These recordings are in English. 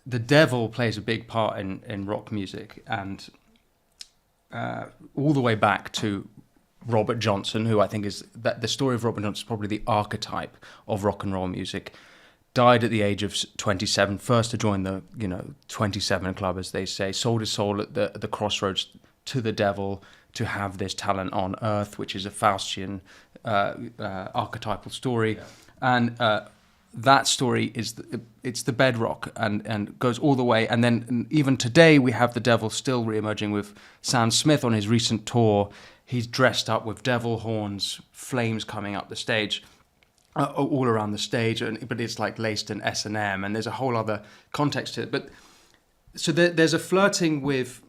the devil plays a big part in rock music, and all the way back to Robert Johnson, who I think is that the story of Robert Johnson is probably the archetype of rock and roll music. Died at the age of 27, first to join the 27 Club, as they say. Sold his soul at the crossroads to the devil to have this talent on earth, which is a Faustian archetypal story, and that story it's the bedrock and goes all the way. And then even today we have the devil still re-emerging with Sam Smith on his recent tour. He's dressed up with devil horns, flames coming up the stage. All around the stage, but it's like laced in S&M, and there's a whole other context to it. But so there's a flirting with,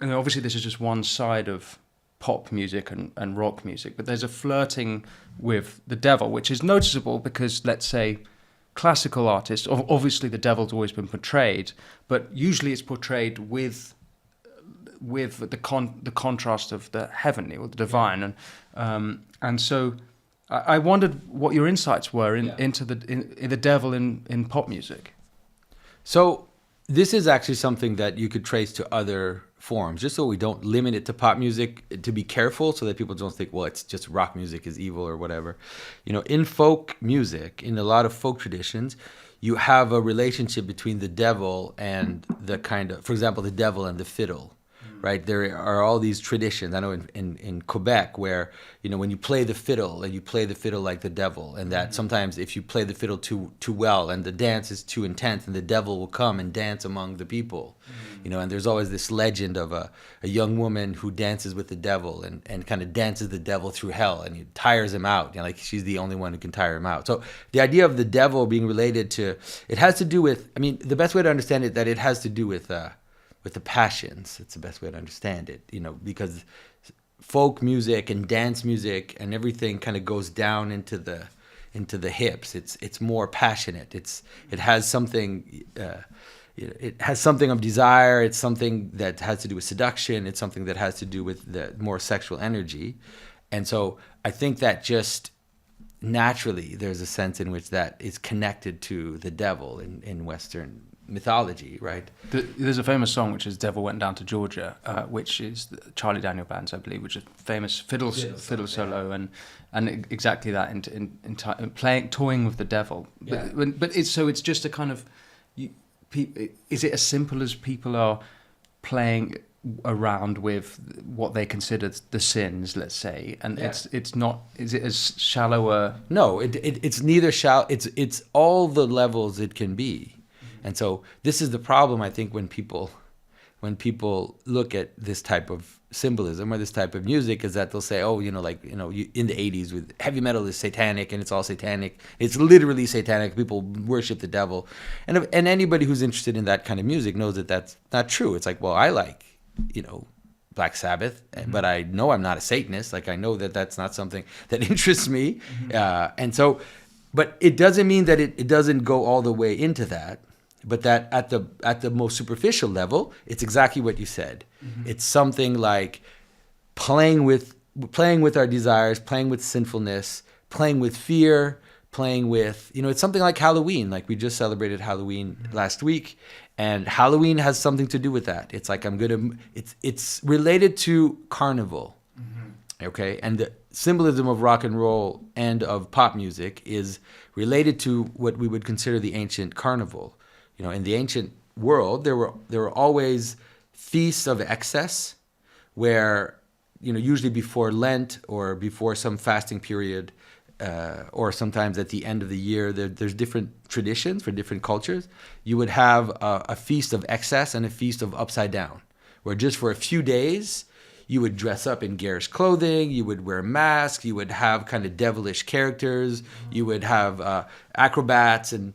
and obviously this is just one side of pop music and rock music, but there's a flirting with the devil, which is noticeable because, let's say, classical artists, obviously the devil's always been portrayed, but usually it's portrayed with the contrast of the heavenly or the divine, and so. I wondered what your insights were into the devil in pop music. So this is actually something that you could trace to other forms, just so we don't limit it to pop music, to be careful so that people don't think, well, it's just rock music is evil or whatever. In folk music, in a lot of folk traditions, you have a relationship between the devil and the kind of, for example, the devil and the fiddle. Right, there are all these traditions. I know in Quebec where when you play the fiddle and you play the fiddle like the devil, and that sometimes if you play the fiddle too well and the dance is too intense, and the devil will come and dance among the people, and there's always this legend of a young woman who dances with the devil and kind of dances the devil through hell, and he tires him out. Like she's the only one who can tire him out. So the idea of the devil being related to, it has to do with, the best way to understand it, that it has to do with the passions. It's the best way to understand it, because folk music and dance music and everything kind of goes down into the hips. It's more passionate. It has something. It has something of desire. It's something that has to do with seduction. It's something that has to do with the more sexual energy, and so I think that just naturally there's a sense in which that is connected to the devil in Western mythology, right? There's a famous song which is "Devil Went Down to Georgia," which is the Charlie Daniel Band's, I believe, which is famous fiddle solo, and exactly that in toying with the devil. Yeah. But it's just a kind of, is it as simple as people are playing around with what they consider the sins, let's say, and it's not, is it as shallower? No, it's neither shallow. It's all the levels it can be. And so this is the problem, I think, when people look at this type of symbolism or this type of music, is that they'll say, in the 80s with heavy metal is satanic and it's all satanic. It's literally satanic. People worship the devil. And anybody who's interested in that kind of music knows that that's not true. It's like, well, I like, Black Sabbath, but I know I'm not a Satanist. Like, I know that that's not something that interests me. And so, but it doesn't mean that it doesn't go all the way into that. But that at the most superficial level, it's exactly what you said. It's something like playing with our desires, playing with sinfulness, playing with fear, playing with, it's something like Halloween. Like, we just celebrated Halloween last week, and Halloween has something to do with that. It's like it's related to carnival, okay? And the symbolism of rock and roll and of pop music is related to what we would consider the ancient carnival. In the ancient world, there were always feasts of excess, where usually before Lent or before some fasting period, or sometimes at the end of the year, there's different traditions for different cultures. You would have a feast of excess and a feast of upside down, where just for a few days you would dress up in garish clothing, you would wear masks, you would have kind of devilish characters, you would have acrobats and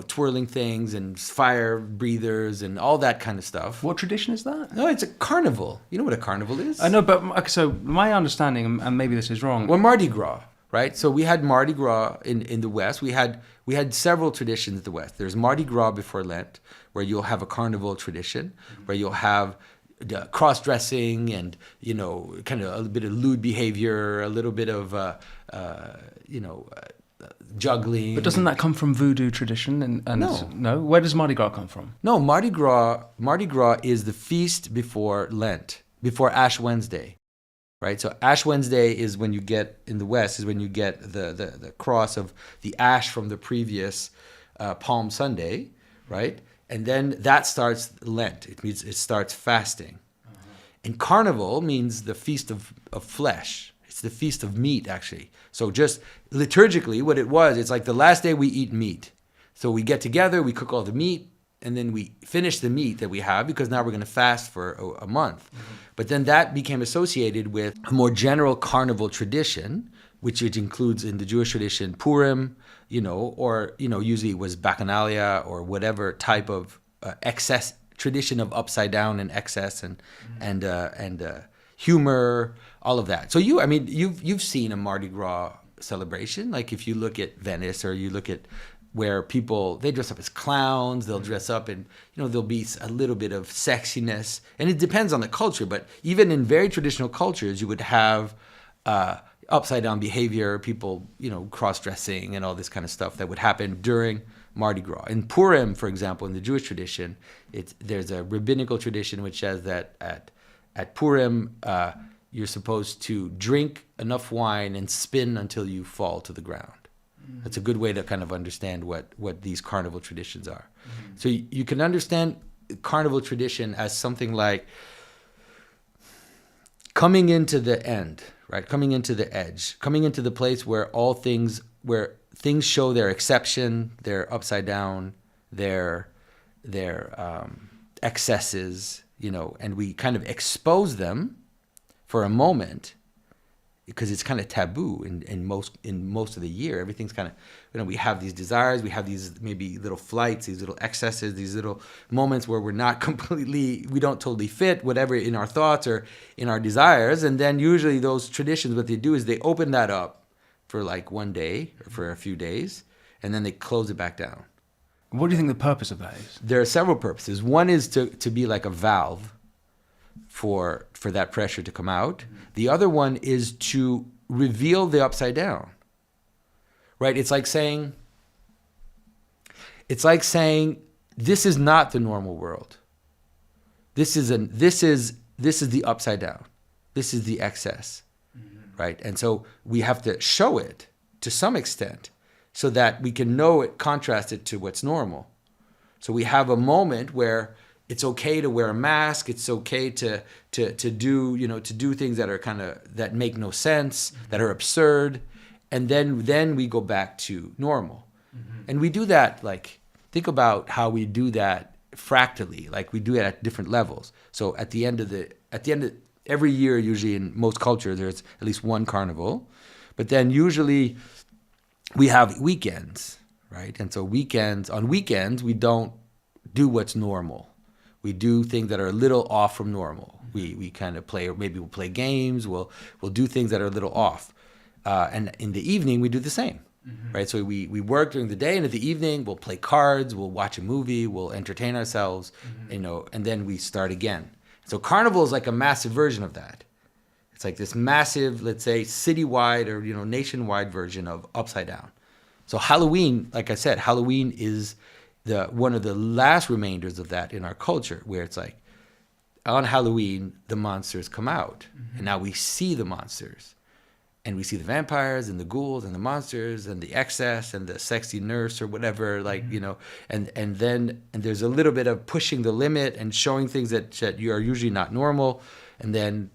twirling things and fire breathers and all that kind of stuff. What tradition is that? No, it's a carnival. You know what a carnival is? I know, but so my understanding, and maybe this is wrong. Well, Mardi Gras, right? So we had Mardi Gras in the West. We had several traditions in the West. There's Mardi Gras before Lent, where you'll have a carnival tradition, where you'll have cross-dressing and kind of a bit of lewd behavior, a little bit of juggling. But doesn't that come from voodoo tradition? And No. no? Where does Mardi Gras come from? No, Mardi Gras is the feast before Lent, before Ash Wednesday, right? So Ash Wednesday is when you get, in the West, is when you get the cross of the ash from the previous Palm Sunday, right? And then that starts Lent. It means it starts fasting. And Carnival means the feast of flesh. It's the feast of meat, actually. So just liturgically, what it was, it's like the last day we eat meat. So we get together, we cook all the meat, and then we finish the meat that we have because now we're going to fast for a month. Mm-hmm. But then that became associated with a more general carnival tradition, which includes in the Jewish tradition Purim, or usually it was Bacchanalia or whatever type of excess tradition of upside down and excess and humor, all of that. So you've seen a Mardi Gras celebration. Like if you look at Venice or you look at where they dress up as clowns, they'll dress up and, there'll be a little bit of sexiness. And it depends on the culture, but even in very traditional cultures, you would have upside down behavior, people, cross-dressing and all this kind of stuff that would happen during Mardi Gras. In Purim, for example, in the Jewish tradition, there's a rabbinical tradition which says that at Purim, you're supposed to drink enough wine and spin until you fall to the ground. Mm-hmm. That's a good way to kind of understand what these carnival traditions are. Mm-hmm. So you can understand carnival tradition as something like coming into the end, right? Coming into the edge, coming into the place where things show their exception, their upside down, their excesses, and we kind of expose them for a moment because it's kind of taboo in most of the year. Everything's kind of, we have these desires, we have these maybe little flights, these little excesses, these little moments where we don't totally fit whatever in our thoughts or in our desires. And then usually those traditions, what they do is they open that up for like one day or for a few days, and then they close it back down. What do you think the purpose of that is? There are several purposes. One is to be like a valve for that pressure to come out. Mm-hmm. The other one is to reveal the upside down. Right? It's like saying this is not the normal world. This is the upside down. This is the excess. Mm-hmm. Right? And so we have to show it to some extent so that we can know it, contrast it to what's normal. So we have a moment where it's okay to wear a mask. It's okay to do things that are that make no sense, that are absurd, and then we go back to normal. Mm-hmm. And we do that, think about how we do that fractally, like we do it at different levels. So at the end of every year, usually in most cultures, there's at least one carnival, but then usually we have weekends, right? And so on weekends, we don't do what's normal. We do things that are a little off from normal. We kind of play, or maybe we'll play games. We'll do things that are a little off. And in the evening, we do the same, mm-hmm. right? So we work during the day, and at the evening, we'll play cards, we'll watch a movie, we'll entertain ourselves, mm-hmm. And then we start again. So Carnival is like a massive version of that. It's like this massive, let's say, citywide or nationwide version of upside down. So Halloween, like I said, Halloween is one of the last remainders of that in our culture, where it's like on Halloween the monsters come out, mm-hmm. and now we see the monsters, and we see the vampires and the ghouls and the monsters and the excess and the sexy nurse or whatever, mm-hmm. and there's a little bit of pushing the limit and showing things that you are usually not normal, and then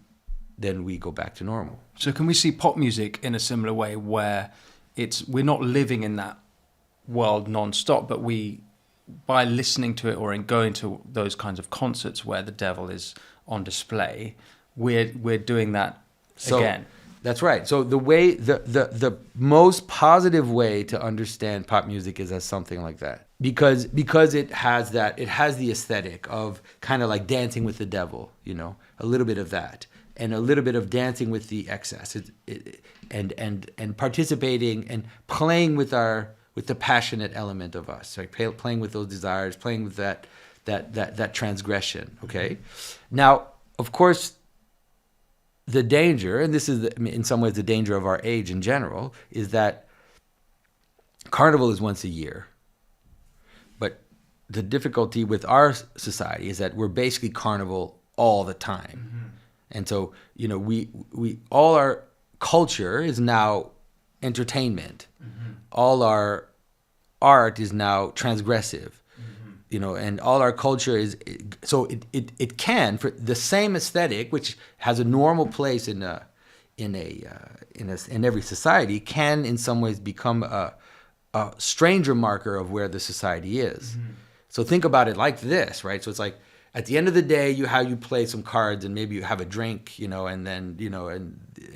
we go back to normal. So can we see pop music in a similar way, where we're not living in that world non-stop, but by listening to it or in going to those kinds of concerts where the devil is on display, we're doing that again. That's right. So the way the most positive way to understand pop music is as something like that, because it has the aesthetic of kind of like Dancing with the Devil, a little bit of that, and a little bit of dancing with the excess, and participating and playing with the passionate element of us, right? Playing with those desires, playing with that transgression. Okay, now of course, the danger, and this is in some ways the danger of our age in general, is that Carnival is once a year. But the difficulty with our society is that we're basically carnival all the time. And so, we all our culture is now entertainment. All our art is now transgressive. And all our culture is, so it can, for the same aesthetic, which has a normal place in every society, can in some ways become a stranger marker of where the society is. So think about it like this, right? So it's like at the end of the day, you play some cards and maybe you have a drink, and then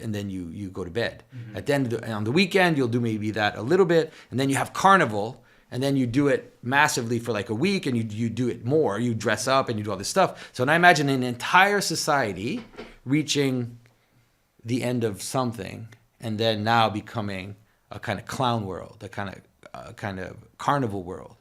and then you go to bed. At the end on the weekend, you'll do maybe that a little bit, and then you have carnival. And then you do it massively for like a week, and you do it more. You dress up and you do all this stuff. So, and I imagine an entire society reaching the end of something, and then now becoming a kind of clown world, a kind of carnival world.